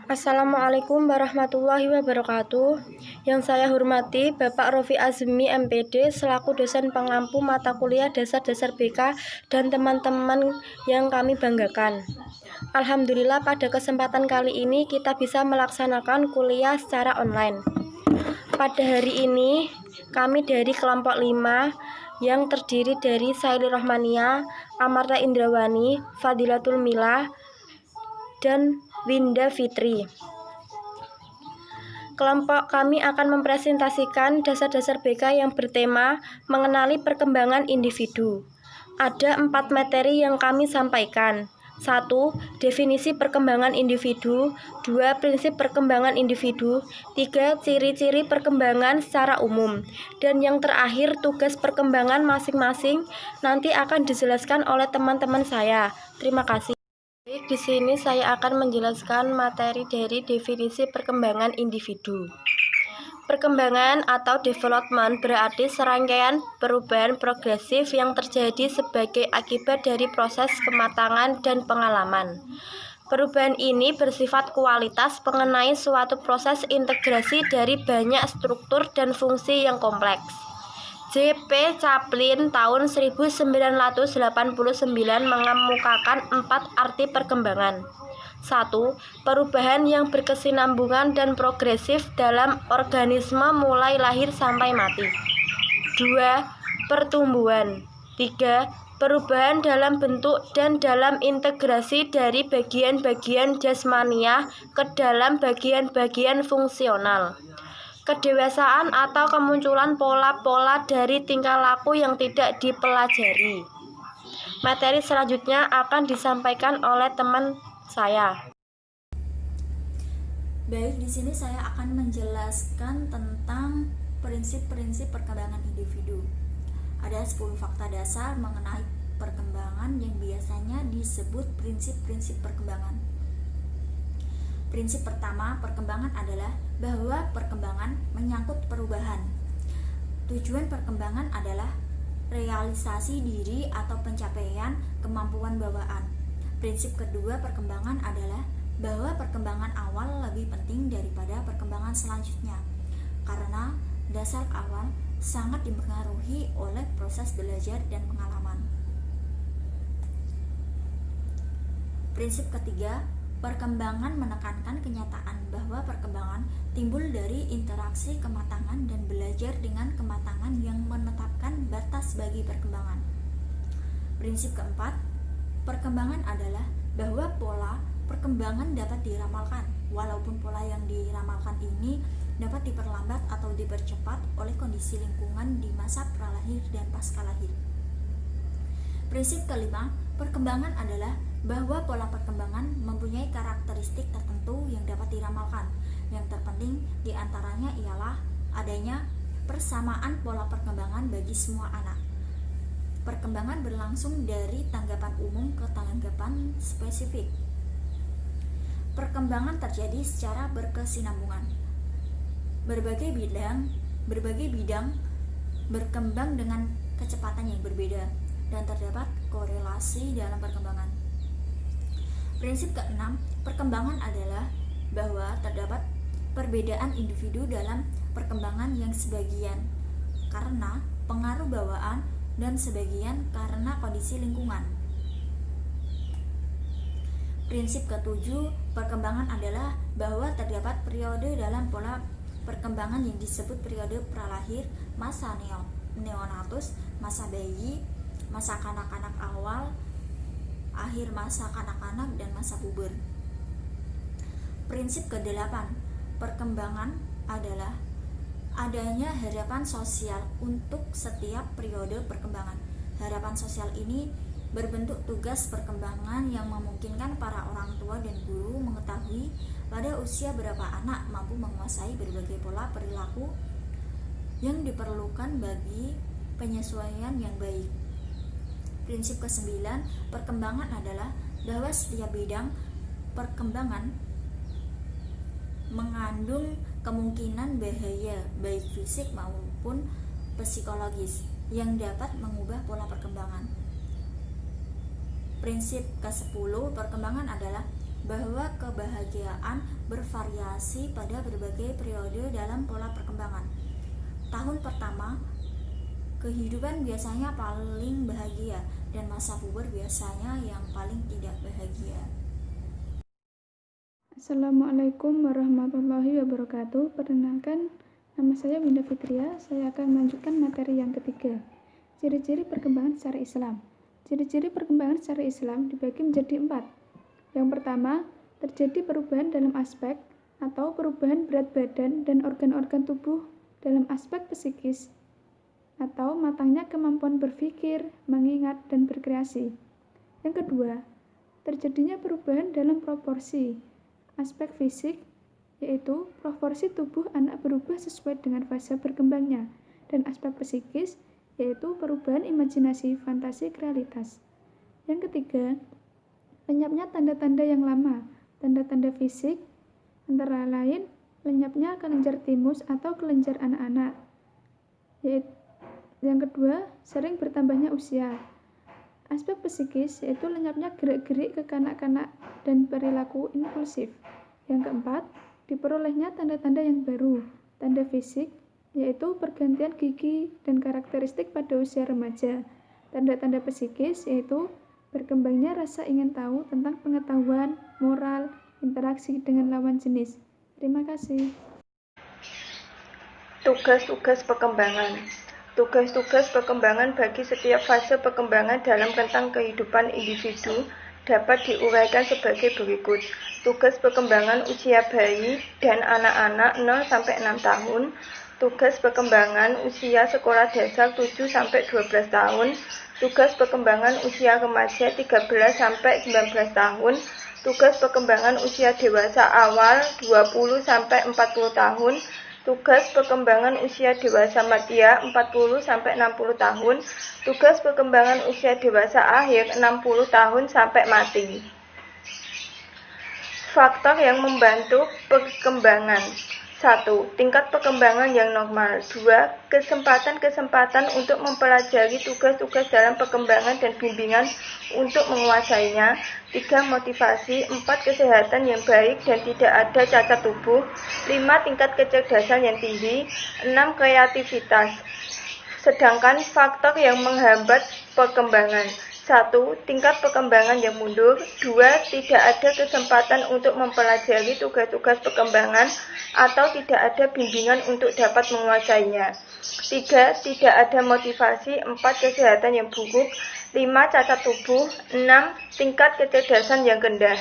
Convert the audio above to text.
Assalamualaikum warahmatullahi wabarakatuh. Yang saya hormati Bapak Rofi Azmi MPD selaku dosen pengampu mata kuliah dasar-dasar BK dan teman-teman yang kami banggakan. Alhamdulillah pada kesempatan kali ini kita bisa melaksanakan kuliah secara online. Pada hari ini kami dari kelompok 5 yang terdiri dari Saili Rohmania, Amarta Indrawani, Fadilatul Milah, dan Winda Fitri. Kelompok kami akan mempresentasikan dasar-dasar BK yang bertema mengenali perkembangan individu. Ada 4 materi yang kami sampaikan. 1. Definisi perkembangan individu. 2. Prinsip perkembangan individu. 3. Ciri-ciri perkembangan secara umum. Dan yang terakhir, tugas perkembangan masing-masing nanti akan dijelaskan oleh teman-teman saya. Terima kasih. Di sini saya akan menjelaskan materi dari definisi perkembangan individu. Perkembangan atau development berarti serangkaian perubahan progresif yang terjadi sebagai akibat dari proses kematangan dan pengalaman. Perubahan ini bersifat kualitas mengenai suatu proses integrasi dari banyak struktur dan fungsi yang kompleks. J.P. Chaplin tahun 1989 mengemukakan 4 arti perkembangan. 1. Perubahan yang berkesinambungan dan progresif dalam organisme mulai lahir sampai mati. 2. Pertumbuhan. 3. Perubahan dalam bentuk dan dalam integrasi dari bagian-bagian jasmaniah ke dalam bagian-bagian fungsional. Kedewasaan atau kemunculan pola-pola dari tingkah laku yang tidak dipelajari. Materi selanjutnya akan disampaikan oleh teman saya. Baik, di sini saya akan menjelaskan tentang prinsip-prinsip perkembangan individu. Ada 10 fakta dasar mengenai perkembangan yang biasanya disebut prinsip-prinsip perkembangan. Prinsip pertama, perkembangan adalah bahwa perkembangan menyangkut perubahan. Tujuan perkembangan adalah realisasi diri atau pencapaian kemampuan bawaan. Prinsip kedua perkembangan adalah bahwa perkembangan awal lebih penting daripada perkembangan selanjutnya, karena dasar awal sangat dipengaruhi oleh proses belajar dan pengalaman. Prinsip ketiga, perkembangan menekankan kenyataan bahwa perkembangan timbul dari interaksi kematangan dan belajar dengan kematangan yang menetapkan batas bagi perkembangan. Prinsip keempat, perkembangan adalah bahwa pola perkembangan dapat diramalkan, walaupun pola yang diramalkan ini dapat diperlambat atau dipercepat oleh kondisi lingkungan di masa pralahir dan pasca lahir. Prinsip kelima, perkembangan adalah bahwa pola perkembangan mempunyai karakteristik tertentu yang dapat diramalkan. Yang terpenting diantaranya ialah adanya persamaan pola perkembangan bagi semua anak. Perkembangan berlangsung dari tanggapan umum ke tanggapan spesifik. Perkembangan terjadi secara berkesinambungan. Berbagai bidang berkembang dengan kecepatan yang berbeda dan terdapat korelasi dalam perkembangan. Prinsip keenam, perkembangan adalah bahwa terdapat perbedaan individu dalam perkembangan yang sebagian karena pengaruh bawaan dan sebagian karena kondisi lingkungan. Prinsip ketujuh, perkembangan adalah bahwa terdapat periode dalam pola perkembangan yang disebut periode pralahir, masa neonatus, masa bayi, masa kanak-kanak awal, akhir masa kanak-kanak, dan masa puber. Prinsip ke-8, perkembangan adalah adanya harapan sosial untuk setiap periode perkembangan. Harapan sosial ini berbentuk tugas perkembangan yang memungkinkan para orang tua dan guru mengetahui pada usia berapa anak mampu menguasai berbagai pola perilaku yang diperlukan bagi penyesuaian yang baik. Prinsip ke-9, perkembangan adalah bahwa setiap bidang perkembangan mengandung kemungkinan bahaya baik fisik maupun psikologis yang dapat mengubah pola perkembangan. Prinsip ke-10, perkembangan adalah bahwa kebahagiaan bervariasi pada berbagai periode dalam pola perkembangan. Tahun pertama, kehidupan biasanya paling bahagia, dan masa puber biasanya yang paling tidak bahagia. Assalamualaikum warahmatullahi wabarakatuh. Perkenalkan, nama saya Winda Fitria. Saya akan melanjutkan materi yang ketiga, ciri-ciri perkembangan secara Islam. Ciri-ciri perkembangan secara Islam dibagi menjadi 4. Yang pertama, terjadi perubahan dalam aspek atau perubahan berat badan dan organ-organ tubuh dalam aspek psikis atau matangnya kemampuan berpikir, mengingat, dan berkreasi. Yang kedua, terjadinya perubahan dalam proporsi aspek fisik, yaitu proporsi tubuh anak berubah sesuai dengan fase berkembangnya, dan aspek psikis, yaitu perubahan imajinasi, fantasi, realitas. Yang ketiga, lenyapnya tanda-tanda yang lama. Tanda-tanda fisik antara lain lenyapnya kelenjar timus atau kelenjar anak-anak. Yang kedua, sering bertambahnya usia. Aspek psikis yaitu lenyapnya gerak-gerik kekanak-kanak dan perilaku impulsif. Yang keempat, diperolehnya tanda-tanda yang baru. Tanda fisik yaitu pergantian gigi dan karakteristik pada usia remaja. Tanda-tanda psikis yaitu berkembangnya rasa ingin tahu tentang pengetahuan, moral, interaksi dengan lawan jenis. Terima kasih. Tugas-tugas perkembangan. Tugas-tugas perkembangan bagi setiap fase perkembangan dalam rentang kehidupan individu dapat diuraikan sebagai berikut. Tugas perkembangan usia bayi dan anak-anak 0-6 tahun. Tugas perkembangan usia sekolah dasar 7-12 tahun. Tugas perkembangan usia remaja 13-19 tahun. Tugas perkembangan usia dewasa awal 20-40 tahun. Tugas perkembangan usia dewasa madya 40-60 tahun. Tugas perkembangan usia dewasa akhir 60 tahun sampai mati. Faktor yang membantu perkembangan. 1. Tingkat perkembangan yang normal. 2. Kesempatan-kesempatan untuk mempelajari tugas-tugas dalam perkembangan dan bimbingan untuk menguasainya. 3. Motivasi. 4. Kesehatan yang baik dan tidak ada cacat tubuh. 5. Tingkat kecerdasan yang tinggi. 6. Kreativitas. Sedangkan faktor yang menghambat perkembangan. 1. Tingkat perkembangan yang mundur. 2. Tidak ada kesempatan untuk mempelajari tugas-tugas perkembangan atau tidak ada bimbingan untuk dapat menguasainya. 3. Tidak ada motivasi. 4. Kesehatan yang buruk. 5. Cacat tubuh. 6. Tingkat kecerdasan yang rendah.